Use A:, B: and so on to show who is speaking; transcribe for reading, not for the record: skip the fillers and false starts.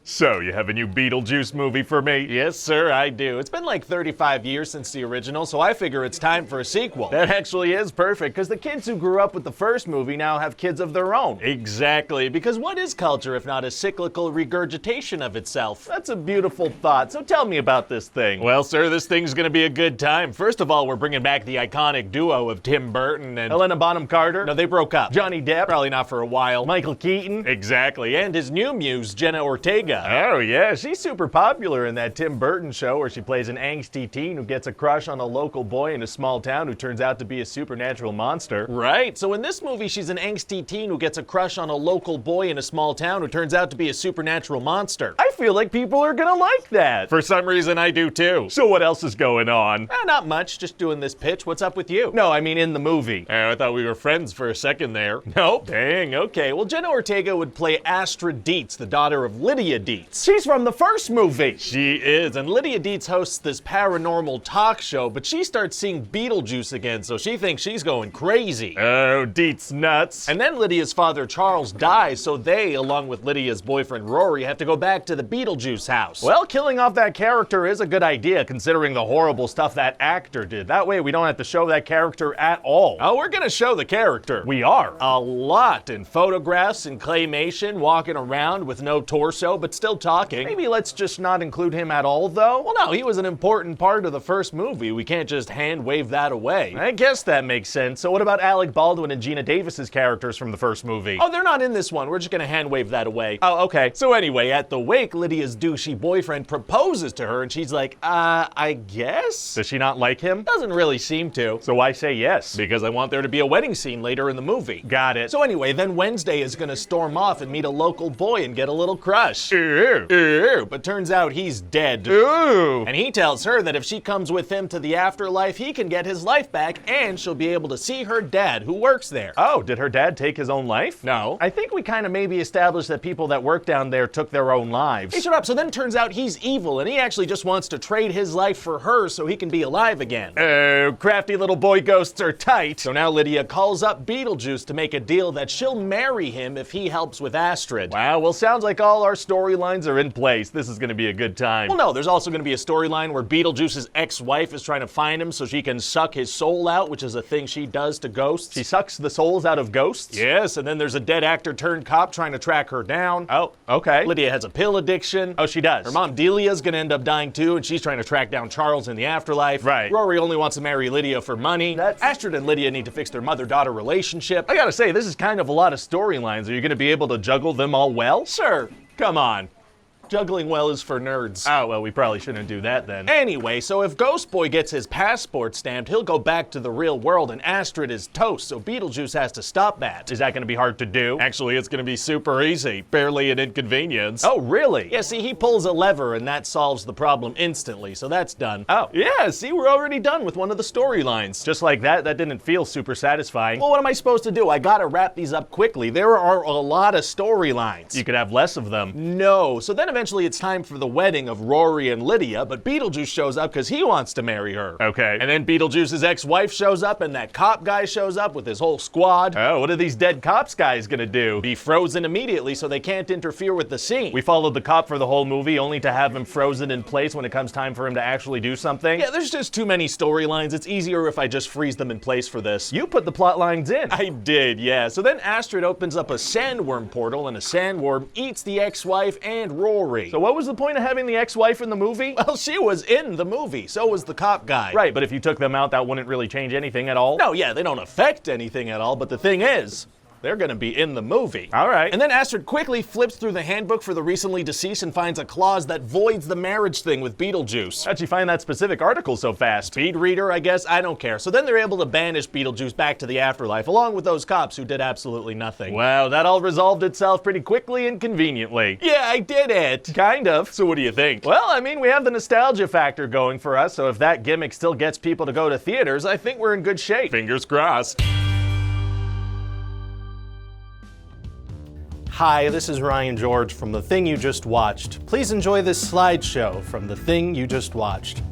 A: So, you have a new Beetlejuice movie for me?
B: Yes, sir, I do. It's been like 35 years since the original, so I figure it's time for a sequel.
A: That actually is perfect, because the kids who grew up with the first movie now have kids of their own.
B: Exactly, because what is culture if not a cyclical regurgitation of itself?
A: That's a beautiful thought, so tell me about this thing.
B: Well, sir, this thing's gonna be a good time. First of all, we're bringing back the iconic duo of Tim Burton and
A: Helena Bonham Carter?
B: No, they broke up.
A: Johnny Depp?
B: Probably not for a while.
A: Michael Keaton?
B: Exactly, and his new muse, Jenna Ortega.
A: Oh yeah, she's super popular in that Tim Burton show where she plays an angsty teen who gets a crush on a local boy in a small town who turns out to be a supernatural monster.
B: Right, so in this movie she's an angsty teen who gets a crush on a local boy in a small town who turns out to be a supernatural monster.
A: I feel like people are gonna like that.
B: For some reason I do too.
A: So what else is going on?
B: Not much, just doing this pitch. What's up with you?
A: No, I mean in the movie.
B: Oh, I thought we were friends for a second there.
A: Nope.
B: Dang, okay. Well, Jenna Ortega would play Astra Dietz, the daughter of Lydia Dietz.
A: She's from the first movie.
B: She is, and Lydia Dietz hosts this paranormal talk show, but she starts seeing Beetlejuice again, so she thinks she's going crazy.
A: Oh, Dietz nuts.
B: And then Lydia's father, Charles, dies, so they, along with Lydia's boyfriend, Rory, have to go back to the Beetlejuice house.
A: Well, killing off that character is a good idea, considering the horrible stuff that actor did. That way we don't have to show that character at all.
B: Oh, we're gonna show the character.
A: We are.
B: A lot, in photographs and claymation, walking around with no torso, but still talking.
A: Maybe let's just not include him at all, though?
B: Well, no, he was an important part of the first movie. We can't just hand wave that away.
A: I guess that makes sense. So what about Alec Baldwin and Gina Davis's characters from the first movie?
B: Oh, they're not in this one. We're just gonna hand wave that away.
A: Oh, okay.
B: So anyway, at the wake, Lydia's douchey boyfriend proposes to her, and she's like, I guess?
A: Does she not like him?
B: Doesn't really seem to.
A: So why say yes?
B: Because I want there to be a wedding scene later in the movie.
A: Got it.
B: So anyway, then Wednesday is gonna storm off and meet a local boy and get a little crush.
A: Ew.
B: But turns out he's dead.
A: Ooh.
B: And he tells her that if she comes with him to the afterlife, he can get his life back and she'll be able to see her dad, who works there.
A: Oh, did her dad take his own life?
B: No.
A: I think we kind of maybe established that people that work down there took their own lives.
B: Hey, shut up. So then it turns out he's evil and he actually just wants to trade his life for her so he can be alive again.
A: Oh, crafty little boy ghosts are tight.
B: So now Lydia calls up Beetlejuice to make a deal that she'll marry him if he helps with Astrid.
A: Wow, well, sounds like all our storylines are in place. This is gonna be a good time.
B: Well, no, there's also gonna be a storyline where Beetlejuice's ex-wife is trying to find him so she can suck his soul out, which is a thing she does to ghosts.
A: She sucks the souls out of ghosts?
B: Yes, and then there's a dead actor turned cop trying to track her down.
A: Oh, okay.
B: Lydia has a pill addiction.
A: Oh, she does.
B: Her mom Delia's gonna end up dying too, and she's trying to track down Charles in the afterlife.
A: Right.
B: Rory only wants to marry Lydia for money. Astrid and Lydia need to fix their mother-daughter relationship.
A: I gotta say, this is kind of a lot of storylines. Are you gonna be able to juggle them all well?
B: Sure, come on. Juggling well is for nerds.
A: Oh, well, we probably shouldn't do that then.
B: Anyway, so if Ghost Boy gets his passport stamped, he'll go back to the real world and Astrid is toast, so Beetlejuice has to stop that.
A: Is that gonna be hard to do?
B: Actually, it's gonna be super easy. Barely an inconvenience.
A: Oh, really?
B: Yeah, see, he pulls a lever and that solves the problem instantly, so that's done.
A: Oh.
B: Yeah, see, we're already done with one of the storylines.
A: Just like that didn't feel super satisfying.
B: Well, what am I supposed to do? I gotta wrap these up quickly. There are a lot of storylines.
A: You could have less of them.
B: No, so then eventually it's time for the wedding of Rory and Lydia, but Beetlejuice shows up because he wants to marry her.
A: Okay.
B: And then Beetlejuice's ex-wife shows up and that cop guy shows up with his whole squad.
A: Oh, what are these dead cops guys gonna do?
B: Be frozen immediately so they can't interfere with the scene.
A: We followed the cop for the whole movie only to have him frozen in place when it comes time for him to actually do something?
B: Yeah, there's just too many storylines. It's easier if I just freeze them in place for this.
A: You put the plot lines in.
B: I did, yeah. So then Astrid opens up a sandworm portal and a sandworm eats the ex-wife and Rory.
A: So what was the point of having the ex-wife in the movie?
B: Well, she was in the movie. So was the cop guy.
A: Right, but if you took them out, that wouldn't really change anything at all?
B: No, yeah, they don't affect anything at all, but the thing is, they're gonna be in the movie.
A: All right.
B: And then Astrid quickly flips through the handbook for the recently deceased and finds a clause that voids the marriage thing with Beetlejuice.
A: How'd you find that specific article so fast?
B: Speed reader, I guess, I don't care. So then they're able to banish Beetlejuice back to the afterlife, along with those cops who did absolutely nothing.
A: Wow, that all resolved itself pretty quickly and conveniently.
B: Yeah, I did it.
A: Kind of.
B: So what do you think?
A: Well, I mean, we have the nostalgia factor going for us, so if that gimmick still gets people to go to theaters, I think we're in good shape.
B: Fingers crossed. Hi, this is Ryan George from The Thing You Just Watched. Please enjoy this slideshow from The Thing You Just Watched.